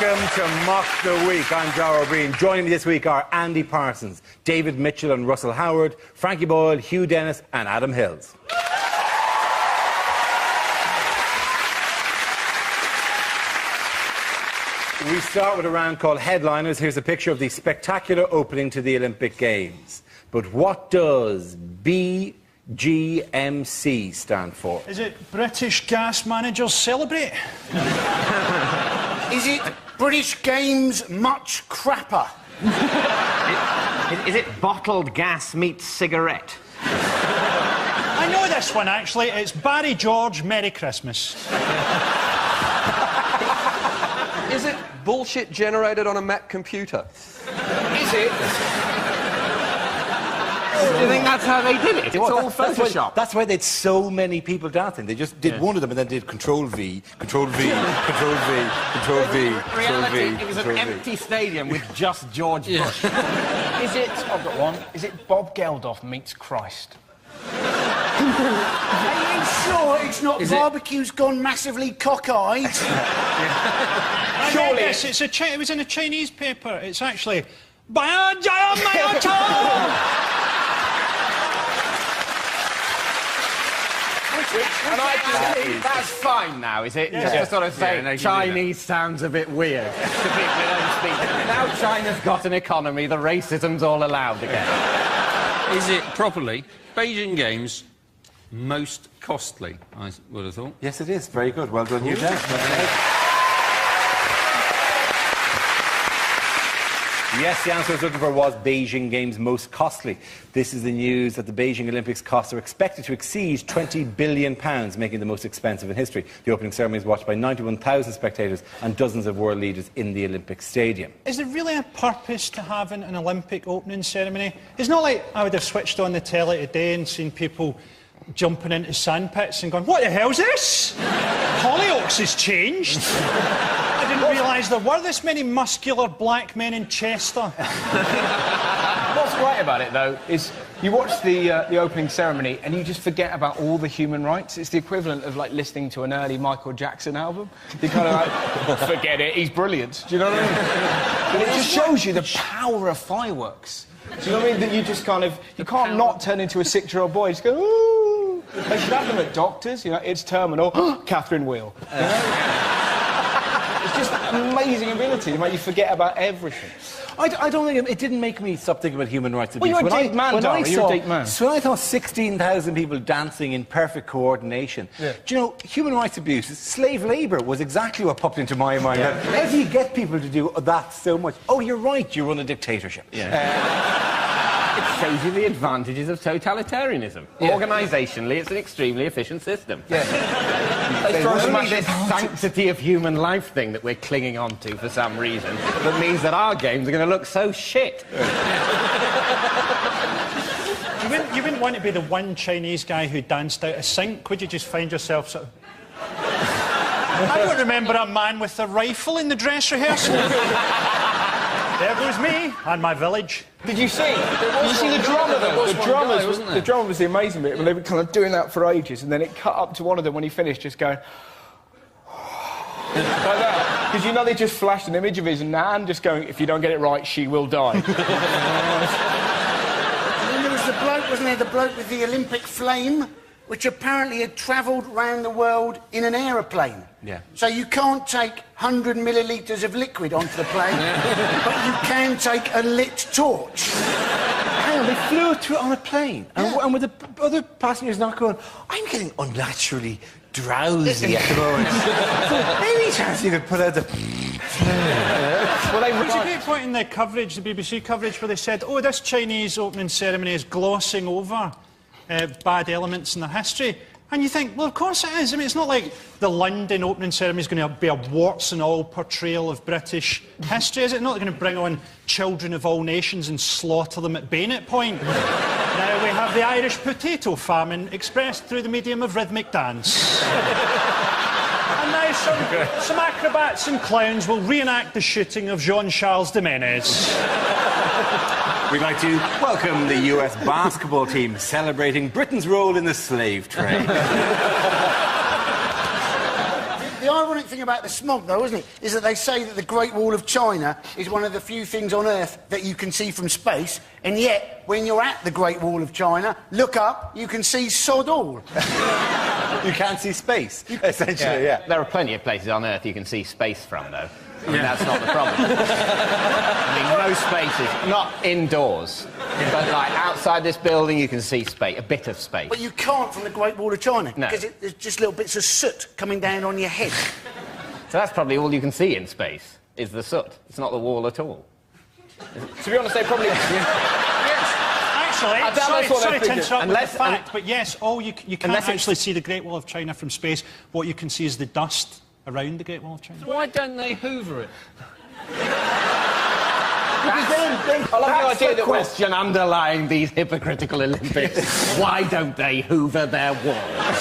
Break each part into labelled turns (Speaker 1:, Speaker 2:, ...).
Speaker 1: Welcome to Mock the Week. I'm Dara O'Brien. Joining me this week are Andy Parsons, David Mitchell and Russell Howard, Frankie Boyle, Hugh Dennis and Adam Hills. We start with a round called Headliners. Here's a picture of the spectacular opening to the Olympic Games. But what does BGMC stand for?
Speaker 2: Is it British Gas Managers Celebrate?
Speaker 3: Is it British Games Much Crapper?
Speaker 4: Is it bottled gas meets cigarette?
Speaker 2: I know this one, actually. It's Barry George, Merry Christmas.
Speaker 5: Is it bullshit generated on a Mac computer?
Speaker 3: Is it?
Speaker 4: Do you think that's how they did it? It's all Photoshop.
Speaker 1: That's why they had so many people dancing. They just did one of them and then did Control-V, Control-V, Control-V, Control-V,
Speaker 4: Reality,
Speaker 1: Control-V,
Speaker 4: it was an
Speaker 1: Control-V.
Speaker 4: empty stadium with just George Bush.
Speaker 6: Is it, I've got one, is it Bob Geldof meets Christ?
Speaker 3: Are you sure it's not Barbecue's Gone Massively Cockeyed?
Speaker 2: Surely. Yes, it was in a Chinese paper. It's actually...
Speaker 4: That's fine now, is it? Just to sort of say Chinese sounds a bit weird to people who don't speak. Now China's got an economy, the racism's all allowed again.
Speaker 7: Is it properly Beijing Games most costly, I would have thought?
Speaker 1: Yes, it is. Very good. Well done, you, Dan. Yes, the answer I was looking for was Beijing Games most costly. This is the news that the Beijing Olympics costs are expected to exceed £20 billion, making the most expensive in history. The opening ceremony is watched by 91,000 spectators and dozens of world leaders in the Olympic Stadium.
Speaker 2: Is there really a purpose to having an Olympic opening ceremony? It's not like I would have switched on the telly today and seen people jumping into sandpits and going, what the hell's this? Hollyoaks has changed. I didn't realise there were this many muscular black men in Chester.
Speaker 6: What's great about it, though, is you watch the opening ceremony and you just forget about all the human rights. It's the equivalent of, like, listening to an early Michael Jackson album. You kind of like, forget it, he's brilliant. Do you know what I mean? And it just shows you the power of fireworks. Do you know what I mean? That you just kind of... You can't not turn into a 6-year-old boy. You just go, ooh. They should have them at doctors, you know, it's terminal. Catherine Wheel. You know? It's just amazing ability to make you forget about everything.
Speaker 1: I don't think it didn't make me stop thinking about human rights abuse.
Speaker 6: Well, you're a deep man, Dara. You're a deep man.
Speaker 1: So when I saw 16,000 people dancing in perfect coordination, do you know, human rights abuse, slave labour was exactly what popped into my mind.
Speaker 6: Yeah.
Speaker 1: How do you get people to do that so much? Oh, you're right, you run a dictatorship.
Speaker 4: It shows you the advantages of totalitarianism. Organisationally, it's an extremely efficient system. It's only this sanctity of human life thing that we're clinging on to for some reason that means that our games are going to look so shit.
Speaker 2: You wouldn't want to be the one Chinese guy who danced out of sync, would you? Just find yourself sort of... I don't remember a man with a rifle in the dress rehearsal. There goes me and my village.
Speaker 6: Did you see? Did you see the drummer, though? The drummer was the amazing bit, when they were kind of doing that for ages, and then it cut up to one of them when he finished, just going... like that. Because, you know, they just flashed an image of his nan just going, if you don't get it right, she will die.
Speaker 3: And then there was the bloke, wasn't there? The bloke with the Olympic flame, which apparently had travelled round the world in an aeroplane.
Speaker 1: Yeah.
Speaker 3: So you can't take 100 millilitres of liquid onto the plane, but you can take a lit torch.
Speaker 1: Hang on, they flew through it on a plane. And with the other passengers not going, I'm getting unnaturally drowsy at the moment. Any chance you could put out the...
Speaker 2: Well, there was a great point in the coverage, the BBC coverage, where they said, oh, this Chinese opening ceremony is glossing over bad elements in their history. And you think, well, of course it is. I mean, it's not like the London opening ceremony is going to be a warts and all portrayal of British history, is it? Not going to bring on children of all nations and slaughter them at bayonet point. Now we have the Irish potato famine expressed through the medium of rhythmic dance. And now some acrobats and clowns will reenact the shooting of Jean-Charles Domenech.
Speaker 1: We'd like to welcome the US basketball team celebrating Britain's role in the slave trade.
Speaker 3: The ironic thing about the smog, though, isn't it, is that they say that the Great Wall of China is one of the few things on Earth that you can see from space, and yet, when you're at the Great Wall of China, look up, you can see sod all.
Speaker 1: You can't see space, essentially, yeah.
Speaker 4: There are plenty of places on Earth you can see space from, though. I mean, that's not the problem. I mean, most spaces, not indoors, but, like, outside this building, you can see space, a bit of space.
Speaker 3: But you can't from the Great Wall of China,
Speaker 4: No.
Speaker 3: because there's just little bits of soot coming down on your head.
Speaker 4: So that's probably all you can see in space, is the soot. It's not the wall at all.
Speaker 6: To be honest, they probably...
Speaker 2: Actually,
Speaker 6: I doubt that's what
Speaker 2: sorry
Speaker 6: they're
Speaker 2: to interrupt with the
Speaker 4: Unless-
Speaker 2: fact, but yes, you can't
Speaker 4: Unless it's-
Speaker 2: actually see the Great Wall of China from space. What you can see is the dust around the Great Wall of China.
Speaker 7: Why don't they hoover it?
Speaker 4: I love the idea that question underlying these hypocritical Olympics. Why don't they hoover their walls?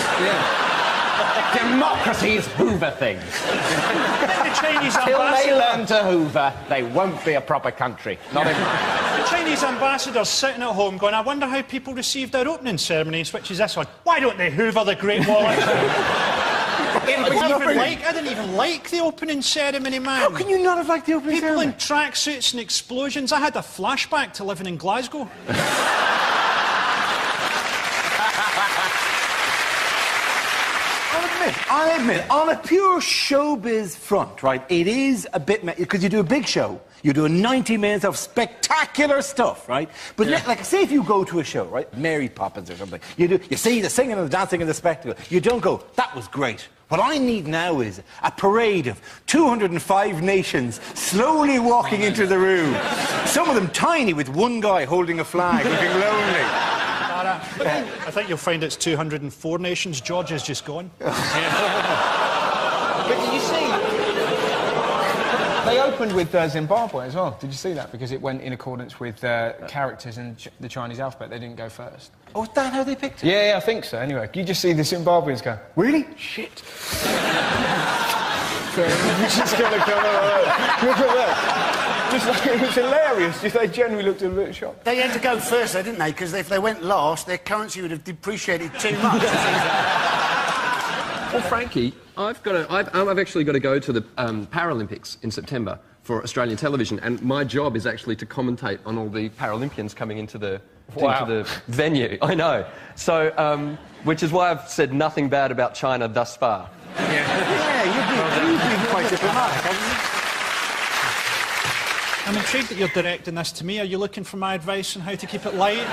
Speaker 4: Democracies hoover things.
Speaker 2: The Chinese
Speaker 4: Till they
Speaker 2: ambassador,
Speaker 4: learn to hoover, they won't be a proper country. Not in mine.
Speaker 2: the Chinese ambassador's sitting at home going, I wonder how people received our opening ceremonies, which is this one. Why don't they hoover the Great Wall of China? I didn't even like the opening ceremony, man.
Speaker 1: How can you not have liked the opening
Speaker 2: People
Speaker 1: ceremony?
Speaker 2: in tracksuits and explosions. I had a flashback to living in Glasgow.
Speaker 1: I'll admit, on a pure showbiz front, right, it is a bit... Because you do a big show, you do 90 minutes of spectacular stuff, right? But, like, say if you go to a show, right, Mary Poppins or something, you see the singing and the dancing and the spectacle, you don't go, that was great. What I need now is a parade of 205 nations slowly walking into the room. Some of them tiny, with one guy holding a flag, looking lonely.
Speaker 2: I think you'll find it's 204 nations. Georgia's just gone.
Speaker 6: But did you see... They opened with Zimbabwe as well. Did you see that? Because it went in accordance with characters in the Chinese alphabet. They didn't go first.
Speaker 1: Oh, is that how they picked it?
Speaker 6: Yeah, I think so. Anyway, you just see the Zimbabweans go, really? Shit. So it's just going to come out. Look at that. Just like, it was hilarious. Just, they generally looked a bit shocked.
Speaker 3: They had to go first, though, didn't they? Because if they went last, their currency would have depreciated too much.
Speaker 5: Well, Frankie, I've actually got to go to the Paralympics in September for Australian television, and my job is actually to commentate on all the Paralympians coming into the venue. I know. So, which is why I've said nothing bad about China thus far.
Speaker 1: Yeah, you've been quite diplomatic, haven't you?
Speaker 2: I'm intrigued that you're directing this to me. Are you looking for my advice on how to keep it light?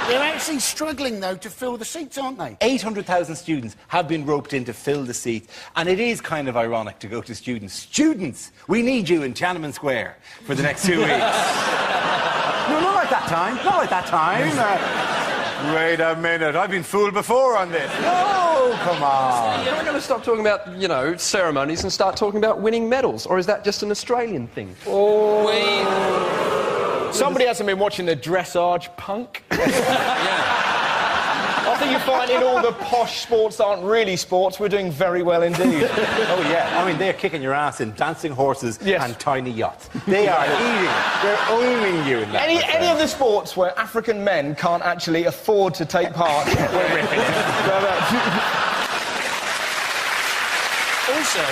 Speaker 3: They're actually struggling, though, to fill the seats, aren't they?
Speaker 1: 800,000 students have been roped in to fill the seats, and it is kind of ironic to go to students. Students, we need you in Tiananmen Square for the next 2 weeks. No, not like that time. Not like that time. Wait a minute. I've been fooled before on this. No, come on.
Speaker 5: You're not going to stop talking about, you know, ceremonies and start talking about winning medals, or is that just an Australian thing?
Speaker 6: Somebody hasn't been watching the dressage punk. I think you're finding all the posh sports aren't really sports. We're doing very well indeed.
Speaker 1: Oh, yeah. I mean, they're kicking your ass in dancing horses and tiny yachts. They are eating. They're owning you in that.
Speaker 6: Any of the sports where African men can't actually afford to take part, we're ripping.
Speaker 7: Also,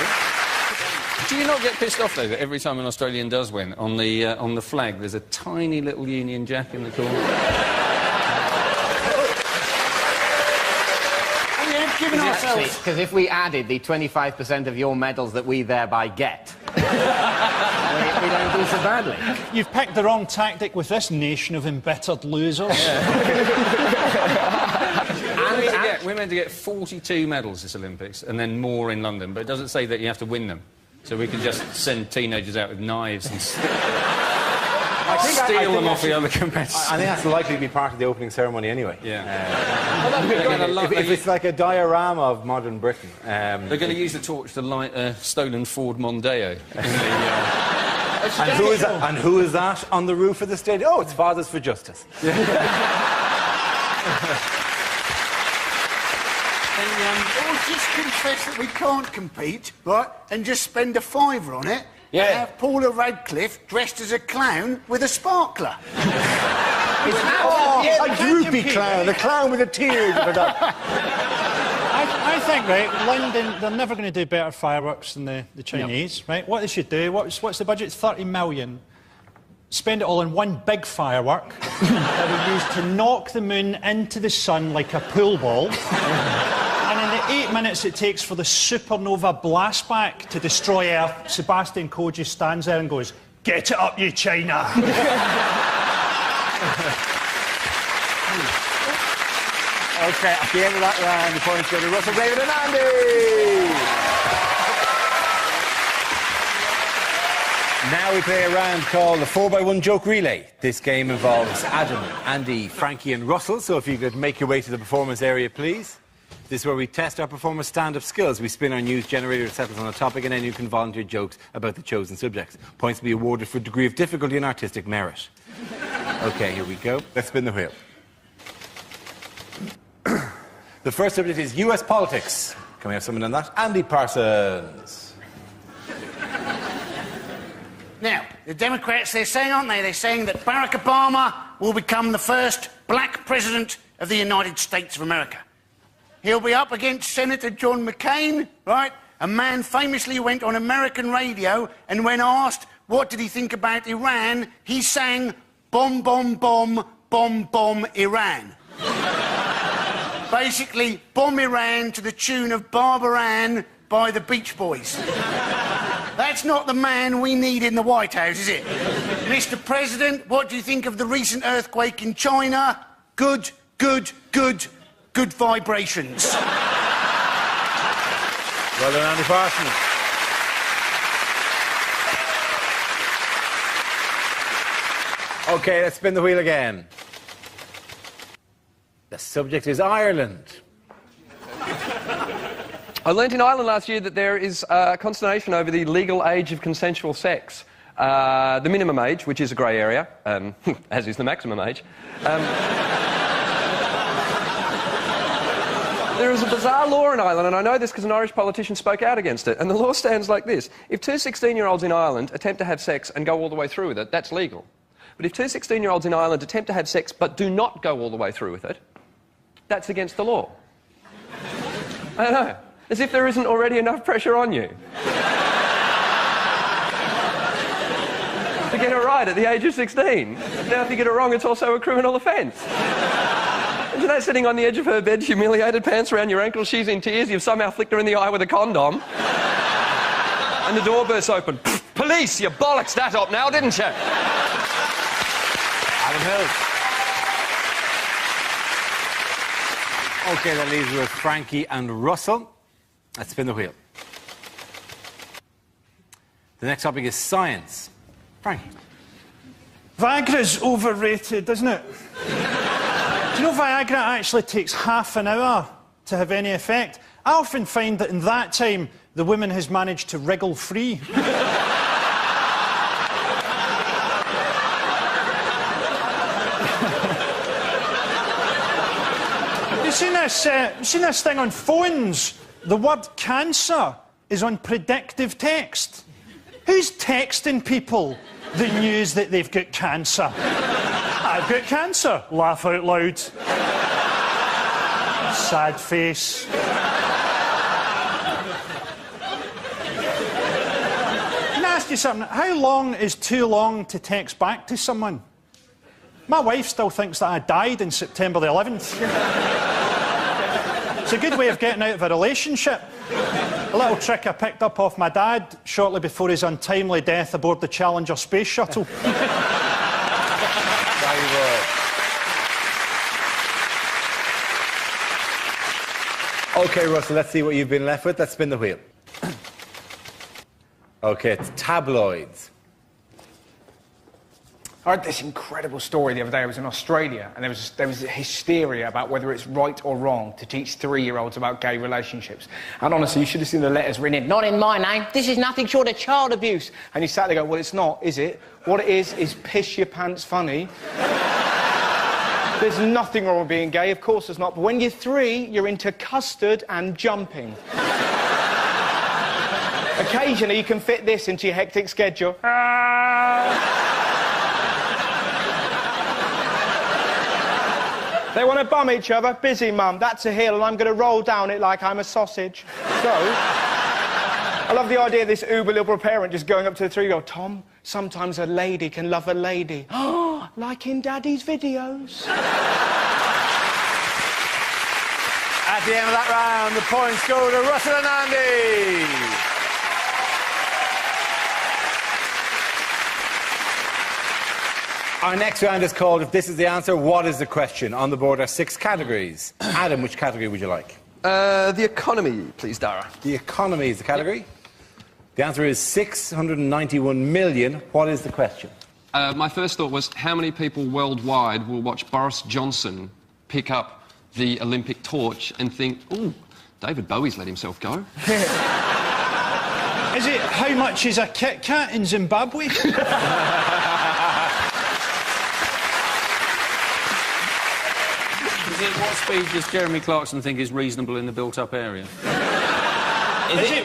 Speaker 7: do you not get pissed off, though, that every time an Australian does win, on the flag, there's a tiny little Union Jack in the corner?
Speaker 4: Because if we added the 25% of your medals that we thereby get, we don't do so badly.
Speaker 2: You've picked the wrong tactic with this nation of embittered losers.
Speaker 7: We're meant to get 42 medals this Olympics, and then more in London, but it doesn't say that you have to win them. So we can just send teenagers out with knives and steal them off the other competitors.
Speaker 1: I think that's likely to be part of the opening ceremony anyway.
Speaker 7: Yeah.
Speaker 1: If it's like a diorama of modern Britain.
Speaker 7: They're going to use the torch to light a stolen Ford Mondeo.
Speaker 1: And who is that on the roof of the stadium? Oh, it's Fathers for Justice.
Speaker 3: Or just confess that we can't compete, right, and just spend a fiver on it, and have Paula Radcliffe dressed as a clown with a sparkler.
Speaker 1: A droopy clown, a clown with a tear.
Speaker 2: I I think, right, London, they're never going to do better fireworks than the Chinese, right? What they should do, what's the budget? 30 million. Spend it all on one big firework that we use to knock the moon into the sun like a pool ball. And in the 8 minutes it takes for the supernova blastback to destroy Earth, Sebastian Coe just stands there and goes, "Get it up, you China!"
Speaker 1: OK, at the end of that round, the points go to Russell, David and Andy! Now we play a round called the 4x1 Joke Relay. This game involves Adam, Andy, Frankie and Russell, so if you could make your way to the performance area, please. This is where we test our performers' stand-up skills. We spin our news generator that settles on a topic and then you can volunteer jokes about the chosen subjects. Points will be awarded for degree of difficulty and artistic merit. OK, here we go. Let's spin the wheel. The first subject is US politics. Can we have someone on that? Andy Parsons.
Speaker 3: Now, the Democrats, they're saying, aren't they? They're saying that Barack Obama will become the first black president of the United States of America. He'll be up against Senator John McCain, right? A man famously went on American radio and when asked what did he think about Iran, he sang, "Bomb, bomb, bomb, bomb, bomb, Iran." Basically, bomb Iran to the tune of Barbara Ann by the Beach Boys. That's not the man we need in the White House, is it? Mr. President, what do you think of the recent earthquake in China? Good, good, good, good vibrations.
Speaker 1: Well done, Andy Parsons. OK, let's spin the wheel again. The subject is Ireland.
Speaker 5: I learnt in Ireland last year that there is consternation over the legal age of consensual sex. The minimum age, which is a grey area, as is the maximum age. There is a bizarre law in Ireland, and I know this because an Irish politician spoke out against it, and the law stands like this. If two 16-year-olds in Ireland attempt to have sex and go all the way through with it, that's legal. But if two 16-year-olds in Ireland attempt to have sex but do not go all the way through with it, that's against the law. I don't know. As if there isn't already enough pressure on you. To get it right at the age of 16. Now if you get it wrong, it's also a criminal offence. Imagine that sitting on the edge of her bed, humiliated, pants around your ankles, she's in tears, you've somehow flicked her in the eye with a condom. And the door bursts open. Police, you bollocksed that up now, didn't you?
Speaker 1: Adam Hills. OK, that leaves us with Frankie and Russell. Let's spin the wheel. The next topic is science. Frankie.
Speaker 2: Viagra's overrated, isn't it? Do you know Viagra actually takes half an hour to have any effect? I often find that in that time, the woman has managed to wriggle free. You've seen this thing on phones? The word cancer is on predictive text. Who's texting people the news that they've got cancer? I've got cancer. Laugh out loud. Sad face. Can I ask you something? How long is too long to text back to someone? My wife still thinks that I died on September the 11th. It's a good way of getting out of a relationship. A little trick I picked up off my dad shortly before his untimely death aboard the Challenger space shuttle.
Speaker 1: OK, Russell, let's see what you've been left with. Let's spin the wheel. OK, it's tabloids.
Speaker 6: I heard this incredible story the other day. I was in Australia, and there was hysteria about whether it's right or wrong to teach 3-year-olds about gay relationships. And honestly, you should have seen the letters written in. Not in my name. This is nothing short of child abuse. And you sat there going, well, it's not, is it? What it is piss your pants funny. There's nothing wrong with being gay, of course there's not. But when you're 3, you're into custard and jumping. Occasionally, you can fit this into your hectic schedule. They want to bum each other. Busy, Mum. That's a hill, and I'm going to roll down it like I'm a sausage. So, I love the idea of this uber-liberal parent just going up to the 3-year-old. Tom, sometimes a lady can love a lady. Oh, like in Daddy's videos.
Speaker 1: At the end of that round, the points go to Russell and Andy. Our next round is called If This Is the Answer, What Is the Question? On the board are 6 categories. Adam, which category would you like?
Speaker 5: The economy, please, Dara.
Speaker 1: The economy is the category. Yep. The answer is 691 million. What is the question?
Speaker 5: My first thought was, how many people worldwide will watch Boris Johnson pick up the Olympic torch and think, ooh, David Bowie's let himself go?
Speaker 2: Is it how much is a Kit Kat in Zimbabwe?
Speaker 7: What speed does Jeremy Clarkson think is reasonable in the built-up area?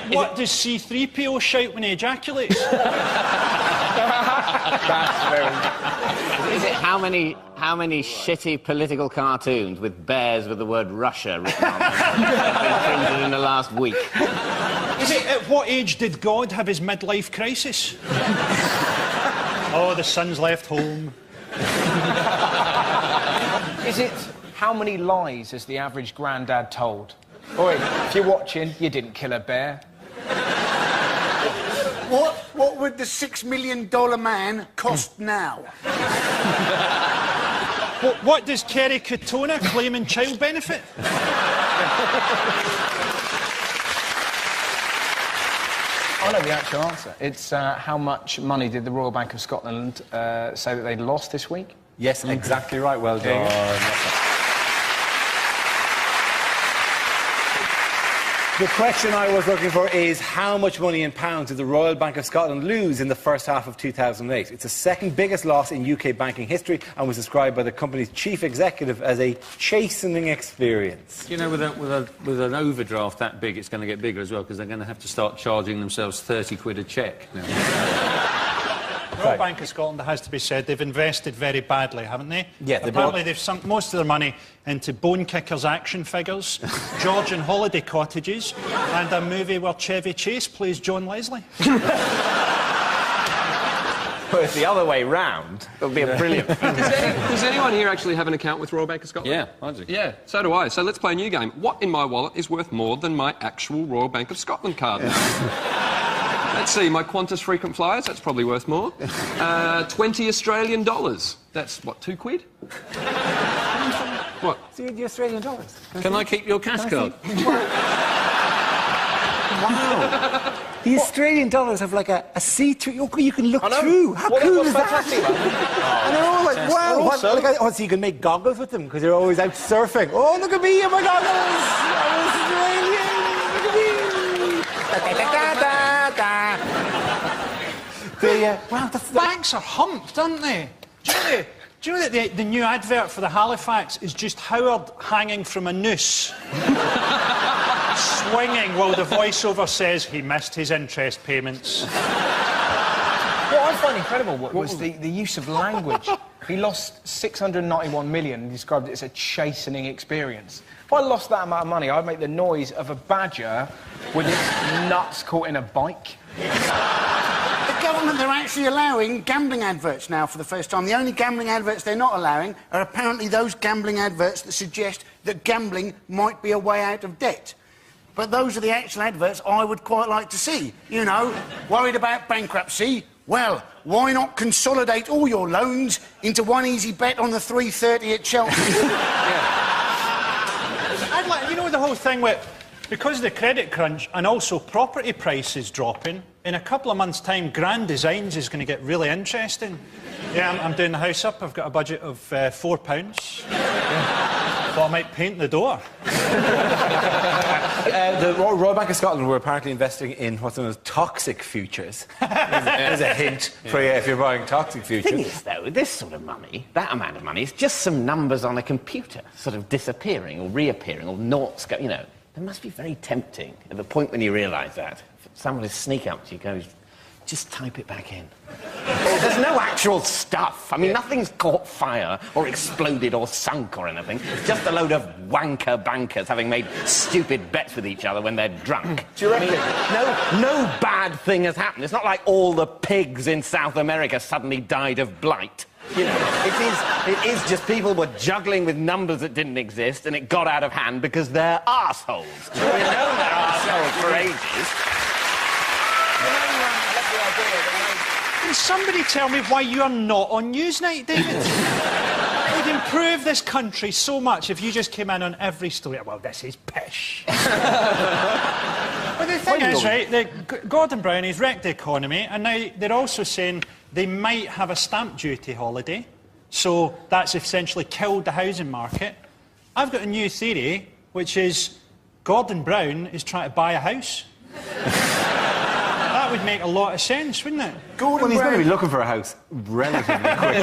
Speaker 2: What does C-3PO shout when he ejaculates?
Speaker 4: That's very... Is it how many shitty political cartoons with bears with the word Russia written on them have been printed in the last week?
Speaker 2: Is it at what age did God have his midlife crisis? Oh, the son's left home.
Speaker 6: Is it how many lies has the average grandad told? Oi, if you're watching, you didn't kill a bear.
Speaker 3: What would the $6 million man cost now?
Speaker 2: What does Kerry Katona claim in child benefit?
Speaker 6: I know the actual answer. It's how much money did the Royal Bank of Scotland say that they'd lost this week?
Speaker 1: Yes, exactly right. Well done. The question I was looking for is how much money in pounds did the Royal Bank of Scotland lose in the first half of 2008? It's the second biggest loss in UK banking history and was described by the company's chief executive as a chastening experience.
Speaker 7: You know, with an overdraft that big, it's going to get bigger as well, because they're going to have to start charging themselves 30 quid a cheque now.
Speaker 2: The Royal Bank of Scotland, it has to be said, they've invested very badly, haven't they?
Speaker 1: Yeah,
Speaker 2: apparently they've sunk most of their money into Bone Kickers action figures, Georgian holiday cottages, and a movie where Chevy Chase plays John Leslie.
Speaker 4: Well, it's the other way round. It'll be a brilliant...
Speaker 5: Does anyone here actually have an account with Royal Bank of Scotland?
Speaker 7: Yeah, I do.
Speaker 5: Yeah, so do I. So let's play a new game. What in my wallet is worth more than my actual Royal Bank of Scotland card? Let's see, my Qantas frequent flyers, that's probably worth more. 20 Australian dollars. That's, what, 2 quid? What?
Speaker 1: The Australian dollars.
Speaker 7: Can I keep your cash card?
Speaker 1: Wow. The Australian dollars have like a see-through... You can look through. How cool is that? I know, like, wow. So you can make goggles with them because you're always out surfing. Oh, look at me and my goggles. I'm Australian. Look at me.
Speaker 2: The banks are humped, aren't they? Do you know that the new advert for the Halifax is just Howard hanging from a noose, swinging while the voiceover says he missed his interest payments?
Speaker 6: What I find incredible was the use of language. He lost 691 million and described it as a chastening experience. If I lost that amount of money, I'd make the noise of a badger with its nuts caught in a bike.
Speaker 3: The government, they're actually allowing gambling adverts now for the first time. The only gambling adverts they're not allowing are apparently those gambling adverts that suggest that gambling might be a way out of debt. But those are the actual adverts I would quite like to see. You know, worried about bankruptcy? Well, why not consolidate all your loans into one easy bet on the 3:30 at Chelsea?
Speaker 2: I'd like, you know, the whole thing with... Because of the credit crunch and also property prices dropping, in a couple of months' time, Grand Designs is going to get really interesting. Yeah, I'm doing the house up. I've got a budget of £4. Thought I might paint the door.
Speaker 1: The Royal Bank of Scotland were apparently investing in what's known as toxic futures. There's a hint for you if you're buying toxic futures.
Speaker 4: The thing is, though, this sort of money, that amount of money, is just some numbers on a computer, sort of disappearing or reappearing, or noughts go, you know. It must be very tempting at the point when you realise that. Someone will sneak up to you, goes, Just type it back in. There's no actual stuff. I mean, nothing's caught fire or exploded or sunk or anything. It's just a load of wanker bankers having made stupid bets with each other when they're drunk.
Speaker 3: Do you reckon?
Speaker 4: No bad thing has happened. It's not like all the pigs in South America suddenly died of blight. You know, it is just people were juggling with numbers that didn't exist, and it got out of hand because they're arseholes. We've known they're arseholes for ages.
Speaker 2: Can somebody tell me why you are not on Newsnight, David? It would improve this country so much if you just came in on every story. Well, this is pish. But the thing is, right, that Gordon Brown has wrecked the economy, and now they're also saying they might have a stamp duty holiday, so that's essentially killed the housing market. I've got a new theory, which is Gordon Brown is trying to buy a house. That would make a lot of sense, wouldn't it?
Speaker 1: Well, he's going to be looking for a house relatively quickly.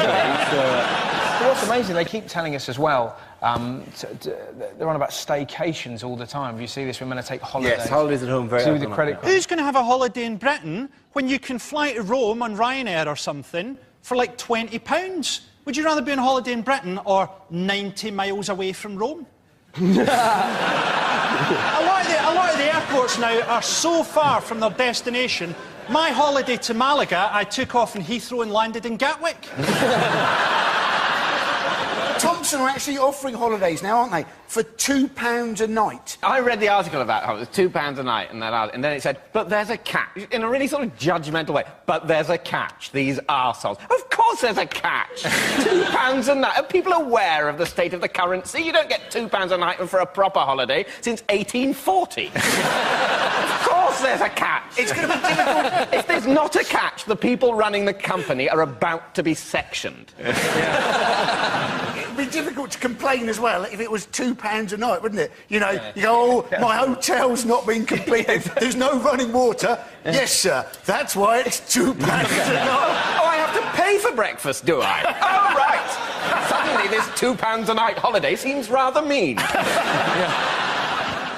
Speaker 6: But what's amazing, they keep telling us as well, they're on about staycations all the time. You see this, we're going to take holidays.
Speaker 1: Yes, holidays at home very often.
Speaker 6: The credit card.
Speaker 2: Who's going to have a holiday in Britain when you can fly to Rome on Ryanair or something for like £20? Would you rather be on holiday in Britain or 90 miles away from Rome? A lot of the airports now are so far from their destination. My holiday to Malaga, I took off in Heathrow and landed in Gatwick.
Speaker 3: Thompson are actually offering holidays now, aren't they? For £2 a night.
Speaker 4: I read the article about how it was £2 a night, and then it said, but there's a catch, in a really sort of judgmental way, but there's a catch, these arseholes. Of course there's a catch. £2 a night. Are people aware of the state of the currency? You don't get £2 a night for a proper holiday since 1840. Of course there's a catch. It's going to be difficult. If there's not a catch, the people running the company are about to be sectioned.
Speaker 3: It'd be difficult to complain as well if it was £2 a night, wouldn't it? You know, you go, oh, my hotel's not been completed. There's no running water. Yes, sir. That's why it's £2 a night.
Speaker 4: Oh, I have to pay for breakfast, do I? Oh, right. Suddenly this £2 a night holiday seems rather mean.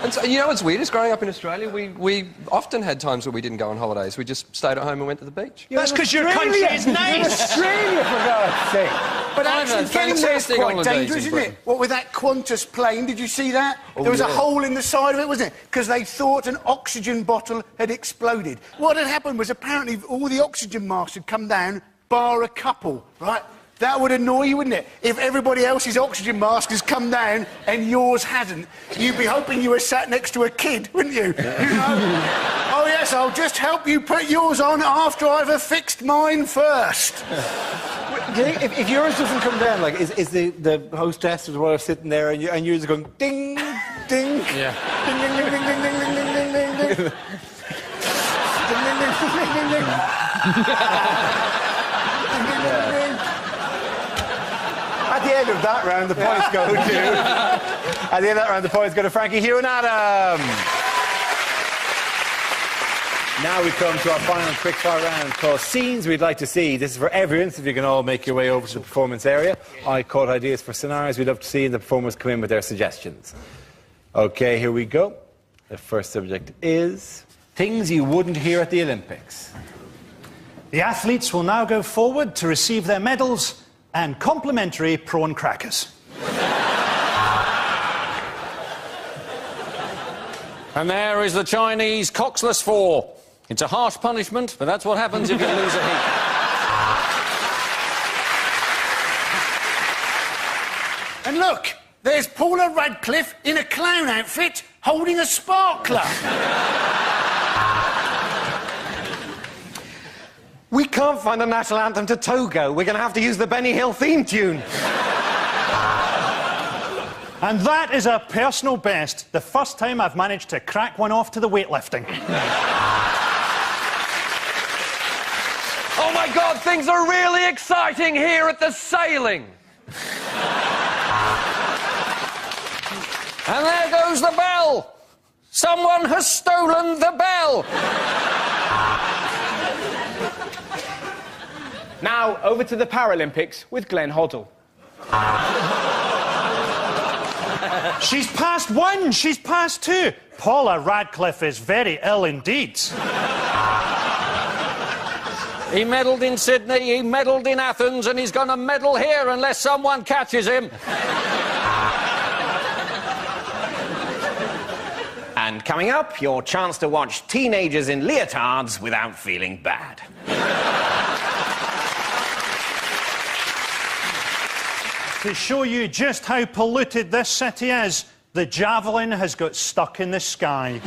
Speaker 5: And so, you know what's weird is growing up in Australia, we often had times where we didn't go on holidays. We just stayed at home and went to the beach.
Speaker 2: That's because your country is nice.
Speaker 3: Australia, for God's sake. But actually, getting there's quite
Speaker 5: holidays
Speaker 3: dangerous, isn't it? What with that Qantas plane, did you see that?
Speaker 5: Oh,
Speaker 3: there was a hole in the side of it, wasn't it? Because they thought an oxygen bottle had exploded. What had happened was apparently all the oxygen masks had come down, bar a couple, right? That would annoy you, wouldn't it? If everybody else's oxygen mask has come down and yours hasn't, you'd be hoping you were sat next to a kid, wouldn't you? You know? Oh, yes, I'll just help you put yours on after I've affixed mine first.
Speaker 1: If yours doesn't come down, like, is the hostess or whatever sitting there and you're just going ding, ding,
Speaker 7: Yeah.
Speaker 1: ding, ding, ding, ding, ding, ding, ding, ding, ding, ding. Ding, ding, ding, ding, ding, ding, ding. At the end of that round, the points go to... At the end of that round, the points go to Frankie, Hugh and Adam. Now we come to our final quickfire round called Scenes We'd Like to See. This is for everyone, so if you can all make your way over to the performance area. I caught ideas for scenarios we'd love to see, and the performers come in with their suggestions. OK, here we go. The first subject is things you wouldn't hear at the Olympics.
Speaker 2: The athletes will now go forward to receive their medals and complimentary prawn crackers.
Speaker 7: And there is the Chinese coxless 4. It's a harsh punishment, but that's what happens if you lose a heat.
Speaker 3: And look, there's Paula Radcliffe in a clown outfit holding a sparkler.
Speaker 4: We can't find a national anthem to Togo. We're going to have to use the Benny Hill theme tune.
Speaker 2: And that is a personal best. The first time I've managed to crack one off to the weightlifting.
Speaker 5: Oh my God, things are really exciting here at the sailing.
Speaker 7: And there goes the bell. Someone has stolen the bell.
Speaker 6: Now, over to the Paralympics with Glenn Hoddle.
Speaker 2: She's past 1, she's past 2. Paula Radcliffe is very ill indeed.
Speaker 8: He medalled in Sydney, he medalled in Athens, and he's going to medal here unless someone catches him.
Speaker 4: And coming up, your chance to watch teenagers in leotards without feeling bad.
Speaker 2: To show you just how polluted this city is, the Javelin has got stuck in the sky.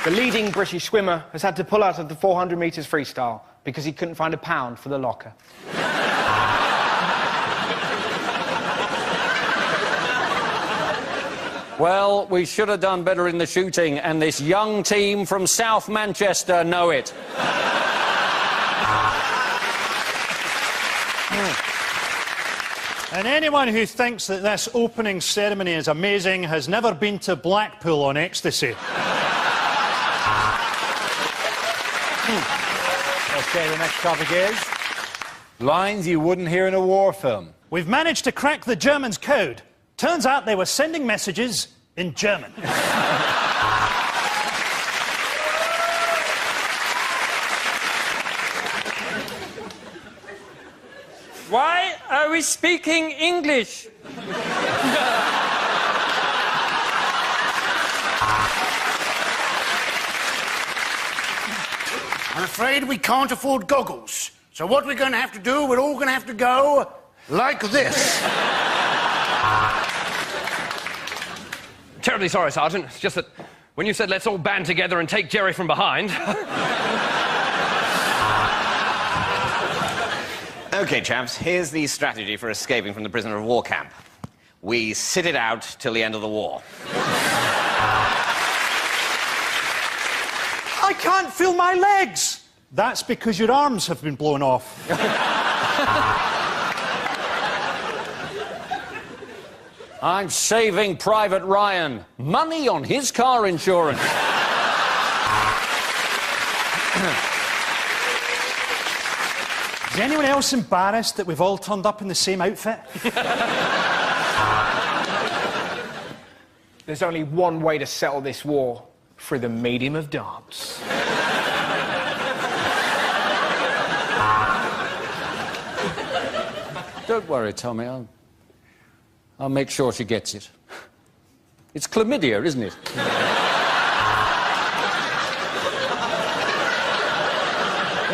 Speaker 6: The leading British swimmer has had to pull out of the 400 metres freestyle because he couldn't find £1 for the locker.
Speaker 8: Well, we should have done better in the shooting, and this young team from South Manchester know it.
Speaker 2: And anyone who thinks that this opening ceremony is amazing has never been to Blackpool on ecstasy.
Speaker 1: OK, the next topic is lines you wouldn't hear in a war film.
Speaker 2: We've managed to crack the Germans' code. Turns out they were sending messages in German.
Speaker 8: Why are we speaking English?
Speaker 3: I'm afraid we can't afford goggles. So what we're going to have to do, we're all going to have to go like this.
Speaker 5: Terribly sorry, Sergeant. It's just that when you said let's all band together and take Jerry from behind...
Speaker 4: OK, chaps, here's the strategy for escaping from the prisoner of war camp. We sit it out till the end of the war.
Speaker 2: I can't feel my legs! That's because your arms have been blown off.
Speaker 8: I'm saving Private Ryan. Money on his car insurance.
Speaker 2: Is anyone else embarrassed that we've all turned up in the same outfit?
Speaker 6: There's only one way to settle this war, through the medium of dance.
Speaker 8: Don't worry, Tommy. I'll make sure she gets it. It's chlamydia, isn't it?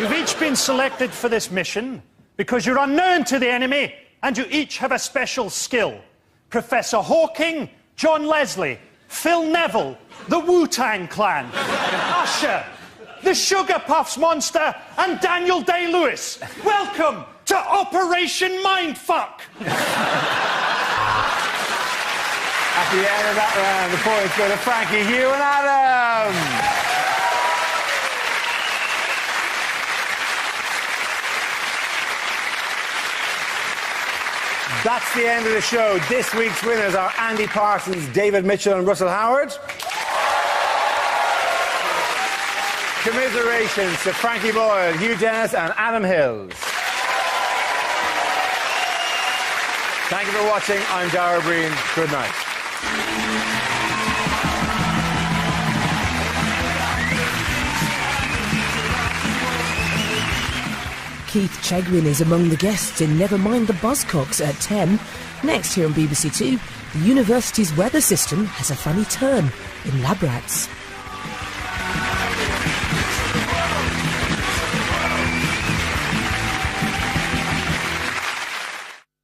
Speaker 2: You've each been selected for this mission because you're unknown to the enemy and you each have a special skill. Professor Hawking, John Leslie, Phil Neville, the Wu-Tang Clan, Usher, the Sugar Puffs Monster, and Daniel Day-Lewis. Welcome to Operation Mindfuck.
Speaker 1: At the end of that round, the points go to Frankie, Hugh and Adam. That's the end of the show. This week's winners are Andy Parsons, David Mitchell and Russell Howard. Commiserations to Frankie Boyle, Hugh Dennis and Adam Hills. Thank you for watching. I'm Dara Breen. Good night.
Speaker 9: Keith Chegwin is among the guests in Never Mind the Buzzcocks at 10. Next here on BBC Two, the university's weather system has a funny turn in Lab Rats.